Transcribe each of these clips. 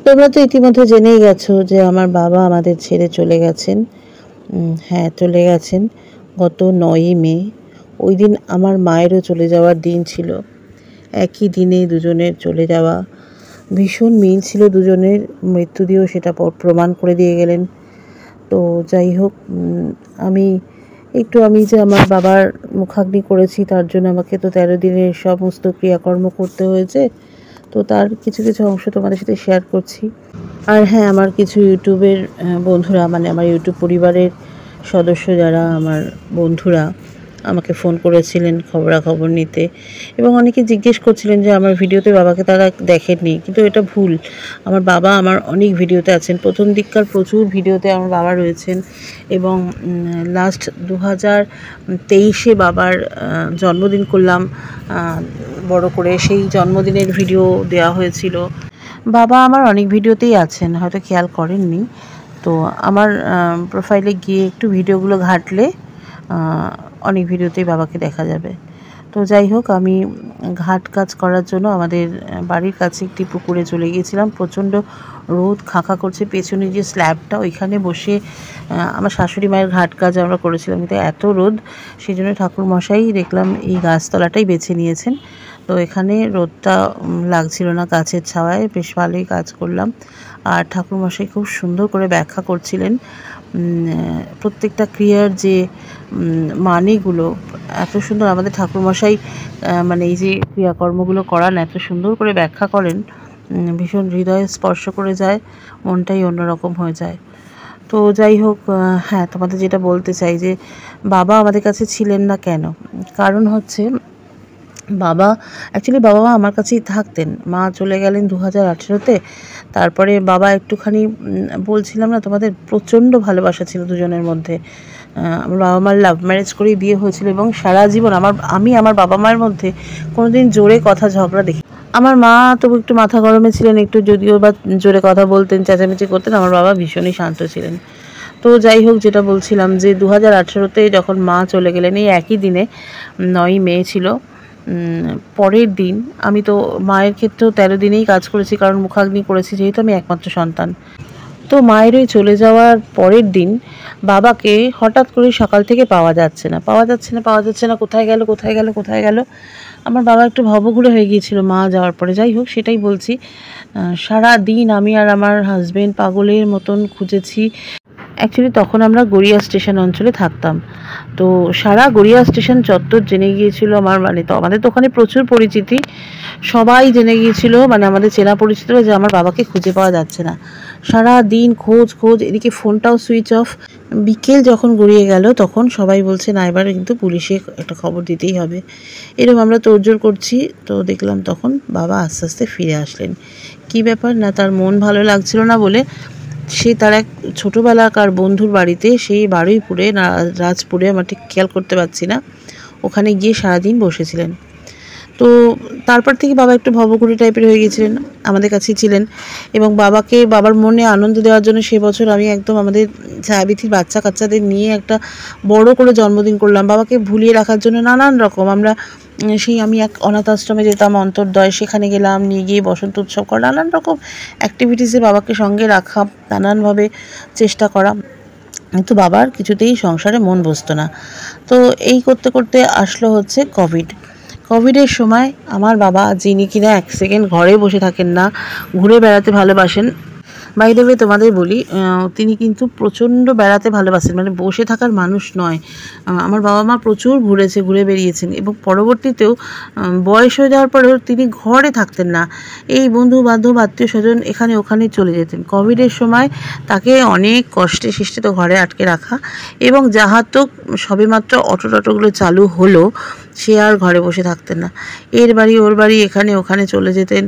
তোমরা তো ইতিমধ্যে জেনেই গেছো যে আমার বাবা আমাদের ছেড়ে চলে গেছেন। হ্যাঁ, চলে গেছেন গত ৯ই মে। ওই দিন আমার মায়েরও চলে যাওয়ার দিন ছিল। একই দিনে দুজনের চলে যাওয়া। ভীষণ মিল ছিল দুজনের, মৃত্যু দিয়েও সেটা প্রমাণ করে দিয়ে গেলেন। তো যাই হোক, আমি যে আমার বাবার মুখাগ্নি করেছি তার জন্য আমাকে তো 13 দিনের সমস্ত ক্রিয়াকর্ম করতে হয়েছে। তো তার কিছু কিছু অংশ তোমাদের সাথে শেয়ার করছি। আর হ্যাঁ, আমার কিছু ইউটিউবের বন্ধুরা, মানে আমার ইউটিউব পরিবারের সদস্য যারা আমার বন্ধুরা, আমাকে ফোন করেছিলেন খবরাখবর নিতে, এবং অনেকে জিজ্ঞেস করছিলেন যে আমার ভিডিওতে বাবাকে তারা দেখেননি। কিন্তু এটা ভুল। আমার বাবা আমার অনেক ভিডিওতে আছেন, প্রথম দিককার প্রচুর ভিডিওতে আমার বাবা রয়েছেন। এবং লাস্ট 2023-এ বাবার জন্মদিন করলাম বড় করে, সেই জন্মদিনের ভিডিও দেওয়া হয়েছিল। বাবা আমার অনেক ভিডিওতেই আছেন, হয়তো খেয়াল করেননি। তো আমার প্রোফাইলে গিয়ে একটু ভিডিওগুলো ঘাঁটলে অনেক ভিডিওতেই বাবাকে দেখা যাবে। তো যাই হোক, আমি ঘাট কাজ করার জন্য আমাদের বাড়ির কাছে একটি পুকুরে চলে গিয়েছিলাম। প্রচণ্ড রোদ, খাঁকা করছে। পেছনে যে স্ল্যাবটা, ওইখানে বসে আমার শাশুড়ি মায়ের ঘাট কাজ আমরা করেছিলাম। কিন্তু এত রোদ, সেই জন্য ঠাকুরমশাই দেখলাম এই গাছতলাটাই বেছে নিয়েছেন। তো এখানে রোদটা লাগছিল না, গাছের ছাওয়ায় বেশ ভালোই কাজ করলাম। আর ঠাকুরমশাই খুব সুন্দর করে ব্যাখ্যা করছিলেন প্রত্যেকটা ক্রিয়ার যে মানেগুলো। এত সুন্দর আমাদের ঠাকুরমশাই, মানে এই যে ক্রিয়াকর্মগুলো করান, এত সুন্দর করে ব্যাখ্যা করেন, ভীষণ হৃদয়ে স্পর্শ করে যায়, মনটাই অন্যরকম হয়ে যায়। তো যাই হোক, হ্যাঁ, তোমাদের যেটা বলতে চাই যে বাবা আমাদের কাছে ছিলেন না কেন, কারণ হচ্ছে বাবা মা আমার কাছেই থাকতেন। মা চলে গেলেন 2018-তে। তারপরে বাবা একটুখানি, বলছিলাম না তোমাদের, প্রচণ্ড ভালোবাসা ছিল দুজনের মধ্যে। আমার বাবা মার লাভ ম্যারেজ করেই বিয়ে হয়েছিল, এবং সারা জীবন আমি আমার বাবা মায়ের মধ্যে কোনোদিন জোরে কথা ঝগড়া দেখি। আমার মা তবু একটু মাথা গরমে ছিলেন, একটু যদিও বা জোরে কথা বলতেন, চেঁচামেচি করতেন। আমার বাবা ভীষণই শান্ত ছিলেন। তো যাই হোক, যেটা বলছিলাম যে 2018-তে যখন মা চলে গেলেন, এই একই দিনে 9ই মে ছিল। পরের দিন, আমি তো মায়ের ক্ষেত্রেও 13 দিনেই কাজ করেছি, কারণ মুখাগ্নি করেছি যেহেতু আমি একমাত্র সন্তান। তো মায়ের ওই চলে যাওয়ার পরের দিন বাবাকে হঠাৎ করে সকাল থেকে পাওয়া যাচ্ছে না, কোথায় গেল। আমার বাবা একটু ভবঘুরে হয়ে গিয়েছিল মা যাওয়ার পরে। যাই হোক, সেটাই বলছি, সারা দিন আমি আর আমার হাজবেন্ড পাগলের মতন খুঁজেছি। অ্যাকচুয়ালি তখন আমরা গড়িয়া স্টেশন অঞ্চলে থাকতাম। তো সারা গড়িয়া স্টেশন চত্বর জেনে গিয়েছিল তো আমাদের তো ওখানে প্রচুর পরিচিতি, সবাই জেনে গিয়েছিল, মানে আমাদের চেনা পরিচিত, যে আমার বাবাকে খুঁজে পাওয়া যাচ্ছে না। সারা দিন খোঁজ, এদিকে ফোনটাও সুইচ অফ। বিকেল যখন গড়িয়ে গেল, তখন সবাই বলছে না, এবার কিন্তু পুলিশে একটা খবর দিতেই হবে। এরকম আমরা তোড়জোড় করছি। তো দেখলাম তখন বাবা আস্তে আস্তে ফিরে আসলেন। কি ব্যাপার না, তার মন ভালো লাগছিল না বলে সে তার এক ছোটোবেলাকার বন্ধুর বাড়িতে, সেই বারুইপুরে না রাজপুরে, আমার ঠিক খেয়াল করতে পারছি না, ওখানে গিয়ে সারাদিন বসেছিলেন। তো তারপর থেকে বাবা একটু ভবঘুরে টাইপের হয়ে গিয়েছিলেন, আমাদের কাছেই ছিলেন। এবং বাবার মনে আনন্দ দেওয়ার জন্য সে বছর আমি একদম আমাদের ছায়াবিথির বাচ্চা কাচ্চাদের নিয়ে একটা বড় করে জন্মদিন করলাম। বাবাকে ভুলিয়ে রাখার জন্য নানান রকম আমি এক অনাথ আশ্রমে যেতাম, অন্তর্দয়, সেখানে গেলাম, নিয়ে গিয়ে বসন্ত উৎসব করা, নানান রকম অ্যাক্টিভিটিসে বাবাকে সঙ্গে রাখা, নানানভাবে চেষ্টা করা। কিন্তু বাবার কিছুতেই সংসারে মন বসতো না। তো এই করতে করতে আসলো হচ্ছে কোভিডের সময় আমার বাবা, যিনি কিনা এক সেকেন্ড ঘরে বসে থাকেন না, ঘুরে বেড়াতে ভালোবাসেন। বাই দ্য ওয়ে, তোমাদের বলি, তিনি কিন্তু প্রচণ্ড বেড়াতে ভালোবাসেন, মানে বসে থাকার মানুষ নয়। আমার বাবা মা প্রচুর ঘুরে বেরিয়েছেন, এবং পরবর্তীতেও বয়স হয়ে যাওয়ার পরেও তিনি ঘরে থাকতেন না। এই বন্ধু বান্ধব, আত্মীয় স্বজন, এখানে ওখানে চলে যেতেন। কোভিডের সময় তাকে অনেক কষ্টে সৃষ্টে তো ঘরে আটকে রাখা, এবং যাহাতক সবেমাত্র অটোগুলো চালু হলো, সে আর ঘরে বসে থাকতেন না। এর বাড়ি ওর বাড়ি, এখানে ওখানে চলে যেতেন।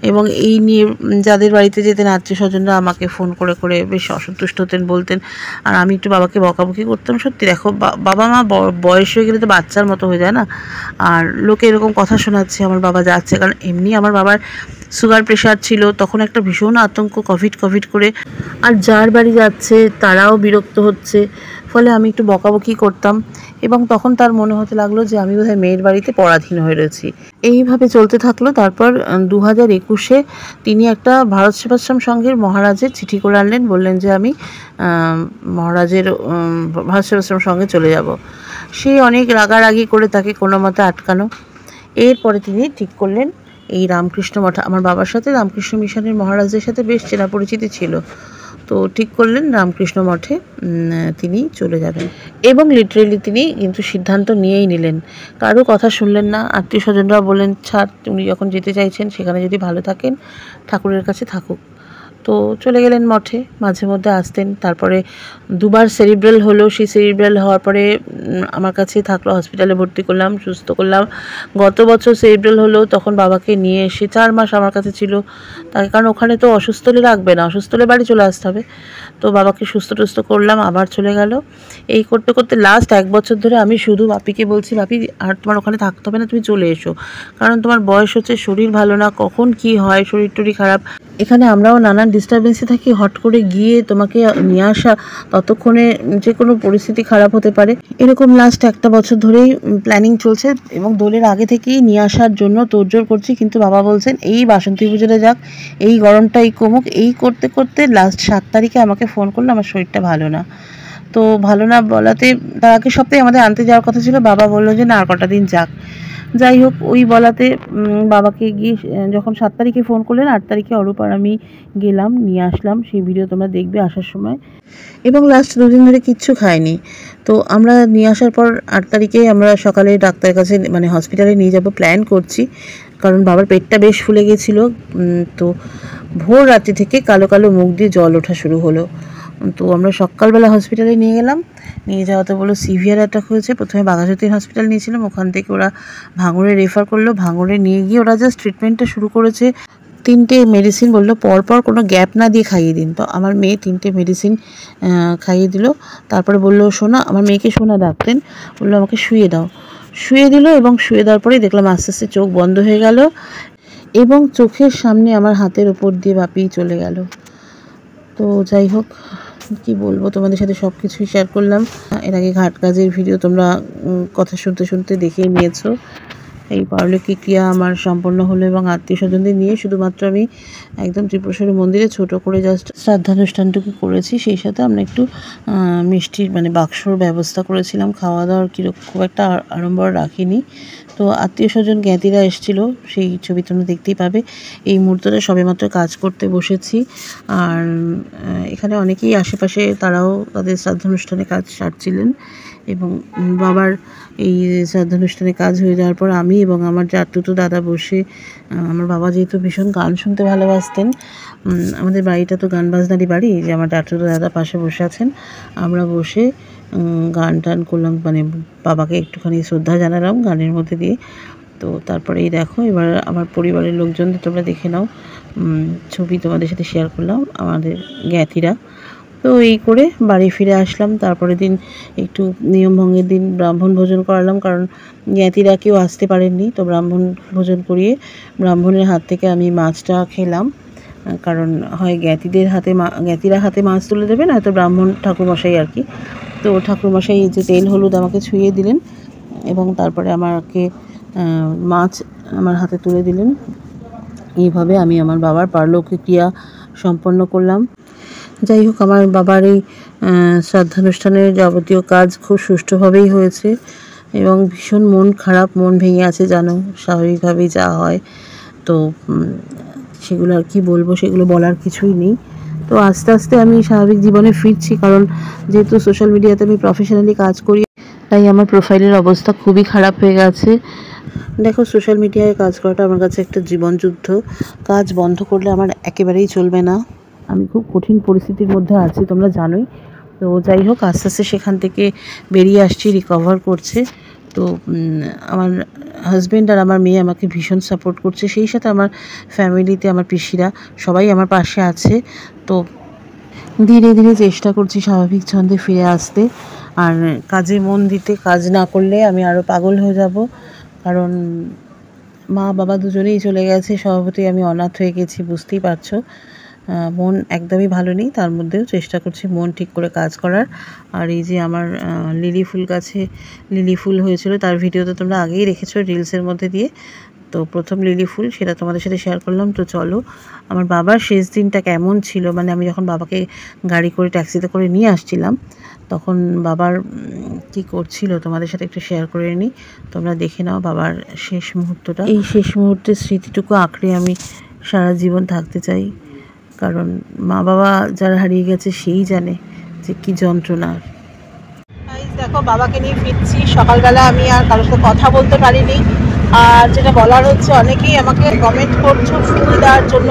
এবং এই নিয়ে যাদের বাড়িতে যেতেন আত্মীয় স্বজনরা আমাকে ফোন করে বেশ অসন্তুষ্ট হতেন, বলতেন। আর আমি একটু বাবাকে বকাবকি করতাম। সত্যি দেখো, বাবা মা বয়স হয়ে গেলে তো বাচ্চার মতো হয়ে যায় না। আর লোকে এরকম কথা শোনাচ্ছে আমার বাবা যাচ্ছে, কারণ এমনি আমার বাবার সুগার প্রেশার ছিল, তখন একটা ভীষণ আতঙ্ক, কোভিড করে। আর যার বাড়ি যাচ্ছে তারাও বিরক্ত হচ্ছে, ফলে আমি একটু বকাবকি করতাম এবং তখন তার মনে হতে লাগলো যে আমি বোধহয় মেয়ের বাড়িতে পরাধীন হয়ে রয়েছি। এইভাবে চলতে থাকলো। তারপর 2021-এ তিনি একটা ভারত সেবাশ্রম সংঘের মহারাজের চিঠি করে আনলেন, বললেন যে আমি মহারাজের ভারত সেবাশ্রম সংঘে চলে যাব। সে অনেক রাগারাগি করে তাকে কোনো মতে আটকানো। এরপরে তিনি ঠিক করলেন এই রামকৃষ্ণ মঠ, আমার বাবার সাথে রামকৃষ্ণ মিশনের মহারাজদের সাথে বেশ চেনা পরিচিতি ছিল, তো ঠিক করলেন রামকৃষ্ণ মঠে তিনি চলে যাবেন। এবং লিটারেলি তিনি কিন্তু সিদ্ধান্ত নিয়েই নিলেন, কারো কথা শুনলেন না। আত্মীয় স্বজনরা বললেন ছাড়, উনি যখন যেতে চাইছেন সেখানে যদি ভালো থাকেন ঠাকুরের কাছে থাকুক। তো চলে গেলেন মঠে, মাঝে মধ্যে আসতেন। তারপরে দুবার সেরিব্রাল হলো, সেই সেরিব্রাল হওয়ার পরে আমার কাছে থাকলো, হসপিটালে ভর্তি করলাম, সুস্থ করলাম। গত বছর সেরিব্রাল হলো, তখন বাবাকে নিয়ে এসে 4 মাস আমার কাছে ছিল তাকে, কারণ ওখানে তো অসুস্থ হলে রাখবে না, অসুস্থ হলে বাড়ি চলে আসতে হবে। তো বাবাকে সুস্থ টুস্থ করলাম, আবার চলে গেল। এই করতে করতে লাস্ট 1 বছর ধরে আমি শুধু বাপিকে বলছি, বাপি আর তোমার ওখানে থাকতে হবে না, তুমি চলে এসো, কারণ তোমার বয়স হচ্ছে, শরীর ভালো না, কখন কি হয়, শরীর টরীর খারাপ। এখানে আমরাও নানান ডিস্টারবেন্সে থাকি, হট করে গিয়ে তোমাকে নিয়ে আসা, ততক্ষণে যে কোনো পরিস্থিতি খারাপ হতে পারে। এরকম লাস্ট 1 বছর ধরেই প্ল্যানিং চলছে এবং দোলের আগে থেকেই নিয়ে আসার জন্য তোড়জোড় করছি, কিন্তু বাবা বলছেন এই বাসন্তী পুজোটা যাক, এই গরমটাই কমুক। এই করতে করতে লাস্ট 7 তারিখে আমাকে ফোন করলো আমার শরীরটা ভালো না। তো ভালো না বলাতে, তার আগের সপ্তাহে আমাদের আনতে যাওয়ার কথা ছিল, বাবা বললো যে না আর কটা দিন যাক। যাই হোক, ওই বলাতে বাবাকে গিয়ে যখন 7 তারিখে ফোন করলেন, 8 তারিখে অরূপ আর আমি গেলাম, নিয়ে আসলাম। সেই ভিডিও তোমরা দেখবে আসার সময়। এবং লাস্ট 2 দিন ধরে কিচ্ছু খাইনি। তো আমরা নিয়ে আসার পর 8 তারিখে আমরা সকালে ডাক্তারের কাছে মানে হসপিটালে নিয়ে যাব প্ল্যান করছি, কারণ বাবার পেটটা বেশ ফুলে গেছিলো। তো ভোর রাত্রি থেকে কালো কালো মুখ দিয়ে জল ওঠা শুরু হলো। তো আমরা সকালবেলা হসপিটালে নিয়ে গেলাম, নিয়ে যাওয়াতে বললো সিভিয়ার অ্যাটাক হয়েছে। প্রথমে বাঘাযতীন হসপিটাল নিয়েছিলাম, ওখান থেকে ওরা ভাঙড়ে রেফার করলো। ভাঙড়ে নিয়ে গিয়ে ওরা জাস্ট ট্রিটমেন্টটা শুরু করেছে। 3টে মেডিসিন বললো পরপর কোনো গ্যাপ না দিয়ে খাইয়ে দিন। তো আমার মেয়ে 3টে মেডিসিন খাইয়ে দিল। তারপরে বললো সোনা, আমার মেয়েকে সোনা ডাকতেন, বললো আমাকে শুয়ে দাও। শুয়ে দিল এবং শুয়ে দেওয়ার পরেই দেখলাম আস্তে আস্তে চোখ বন্ধ হয়ে গেল এবং চোখের সামনে আমার হাতের ওপর দিয়ে বাপি চলে গেল। তো যাই হোক, কি বলবো, তোমাদের সাথে সব কিছুই শেয়ার করলাম। এর আগে ঘাট কাজের ভিডিও তোমরা কথা শুনতে শুনতে দেখে নিয়েছো। এই পারলৌকিক ক্রিয়া আমার সম্পন্ন হলো এবং আত্মীয় স্বজনদের নিয়ে শুধুমাত্র আমি একদম ত্রিপুরেশ্বরী মন্দিরে ছোট করে জাস্ট শ্রাদ্ধানুষ্ঠানটুকু করেছি। সেই সাথে আমরা একটু মিষ্টির মানে বাক্সর ব্যবস্থা করেছিলাম, খাওয়া দাওয়ার খুব একটা আড়ম্বর রাখিনি। তো আত্মীয় স্বজন জ্ঞাতিরা এসেছিল, সেই ছবি তোমরা দেখতেই পাবে। এই মুহূর্তটা সবেমাত্র কাজ করতে বসেছি। আর এখানে অনেকেই আশেপাশে তারাও তাদের শ্রাদ্ধানুষ্ঠানে কাজ সারছিলেন এবং বাবার এই শ্রাদ্ধানুষ্ঠানে কাজ হয়ে যাওয়ার পর আমি এবং আমার জাতুতো দাদা বসে, আমার বাবা যেহেতু ভীষণ গান শুনতে ভালোবাসতেন, আমাদের বাড়িটা তো গান বাজনারই বাড়ি, যে আমার জাতুতো দাদা পাশে বসে আছেন, আমরা বসে গান টান করলাম, মানে বাবাকে একটুখানি শ্রদ্ধা জানালাম গানের মধ্যে দিয়ে। তো তারপরে এই দেখো, এবার আমার পরিবারের লোকজনদের তোমরা দেখে নাও, ছবি তোমাদের সাথে শেয়ার করলাম, আমাদের জ্ঞাতিরা। তো এই করে বাড়ি ফিরে আসলাম। তারপরের দিন একটু নিয়মভঙ্গের দিন ব্রাহ্মণ ভোজন করালাম, কারণ জ্ঞাতিরা কেউ আসতে পারেননি। তো ব্রাহ্মণ ভোজন করিয়ে ব্রাহ্মণের হাত থেকে আমি মাছটা খেলাম, কারণ হয় জ্ঞাতিরা হাতে মাছ তুলে দেবেন, হয়তো ব্রাহ্মণ ঠাকুরমশাই আর কি। তো ঠাকুরমশাই যে তেল হলুদ আমাকে ছুঁয়ে দিলেন এবং তারপরে আমাকে মাছ আমার হাতে তুলে দিলেন। এইভাবে আমি আমার বাবার পারলৌকিক ক্রিয়া সম্পন্ন করলাম। যাই হোক, আমার বাবার এই শ্রাদ্ধানুষ্ঠানের যাবতীয় কাজ খুব সুষ্ঠুভাবেই হয়েছে এবং ভীষণ মন খারাপ, মন ভেঙে আছে জানো, স্বাভাবিকভাবেই যা হয়। তো সেগুলো আর কি বলবো, সেগুলো বলার কিছুই নেই। তো আস্তে আস্তে আমি স্বাভাবিক জীবনে ফিরছি, কারণ যেহেতু সোশ্যাল মিডিয়াতে আমি প্রফেশনালি কাজ করি, তাই আমার প্রোফাইলের অবস্থা খুবই খারাপ হয়ে গেছে। দেখো, সোশ্যাল মিডিয়ায় কাজ করাটা আমার কাছে একটা জীবনযুদ্ধ। কাজ বন্ধ করলে আমার একেবারেই চলবে না। আমি খুব কঠিন পরিস্থিতির মধ্যে আছি, তোমরা জানোই। তো যাই হোক, আস্তে আস্তে সেখান থেকে বেরিয়ে আসছি, রিকভার করছে। তো আমার হাজব্যান্ড আর আমার মেয়ে আমাকে ভীষণ সাপোর্ট করছে, সেই সাথে আমার ফ্যামিলিতে আমার পিসিরা সবাই আমার পাশে আছে। তো ধীরে ধীরে চেষ্টা করছি স্বাভাবিক ছন্দে ফিরে আসতে আর কাজে মন দিতে। কাজ না করলে আমি আরও পাগল হয়ে যাব, কারণ মা বাবা দুজনেই চলে গেছে, স্বভাবতই আমি অনাথ হয়ে গেছি, বুঝতেই পারছো। মন একদমই ভালো নেই, তার মধ্যেও চেষ্টা করছি মন ঠিক করে কাজ করার। আর এই যে আমার লিলি ফুল গাছে লিলি ফুল হয়েছিল, তার ভিডিও তো তোমরা আগেই দেখেছো রিলসের মধ্যে দিয়ে। তো প্রথম লিলি ফুল সেটা তোমাদের সাথে শেয়ার করলাম। তো চলো আমার বাবার শেষ দিনটা কেমন ছিল, মানে আমি যখন বাবাকে গাড়ি করে ট্যাক্সিতে করে নিয়ে আসছিলাম তখন বাবার কি করছিল তোমাদের সাথে একটু শেয়ার করে নিই, তোমরা দেখে নাও বাবার শেষ মুহূর্তটা। এই শেষ মুহূর্তের স্মৃতিটুকু আঁকড়ে আমি সারা জীবন থাকতে চাই, কারণ মা বাবা যারা হারিয়ে গেছে সেই জানে যে কি যন্ত্রণার। দেখো বাবাকে নিয়ে ফিরছি, সকালবেলা আমি আর কারোর সাথে কথা বলতে পারিনি। আর যেটা বলার হচ্ছে, অনেকেই আমাকে কমেন্ট করছো ফুল দেওয়ার জন্য।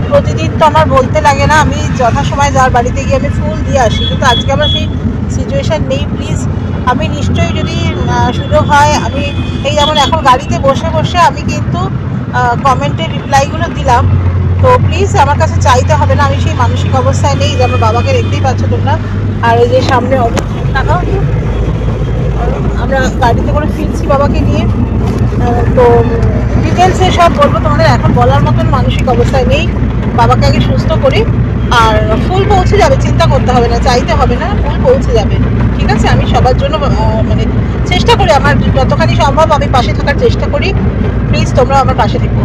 প্রতিদিন তো আমার বলতে লাগে না, আমি যথাসময় যার বাড়িতে গিয়ে আমি ফুল দিয়ে আসি, কিন্তু আজকে আমার সেই সিচুয়েশান নেই। প্লিজ আমি নিশ্চয়ই যদি সুযোগ হয়, আমি এই যেমন এখন গাড়িতে বসে বসে আমি কিন্তু কমেন্টের রিপ্লাইগুলো দিলাম। তো প্লিজ আমার কাছে চাইতে হবে না, আমি সেই মানসিক অবস্থায় নেই যে আমার বাবাকে দেখতেই পাচ্ছ তোমরা। আর ওই যে সামনে টাকাও আমরা গাড়িতে করে ফিরছি বাবাকে নিয়ে। তো ডিটেলসে সব বলবো তোমাদের, এখন বলার মতন মানসিক অবস্থায় নেই। বাবাকে আগে সুস্থ করি, আর ফুল পৌঁছে যাবে, চিন্তা করতে হবে না, চাইতে হবে না, ফুল পৌঁছে যাবে। ঠিক আছে, আমি সবার জন্য মানে চেষ্টা করি, আমার যতখানি সম্ভব আমি পাশে থাকার চেষ্টা করি। প্লিজ তোমরা আমার পাশে থেকো।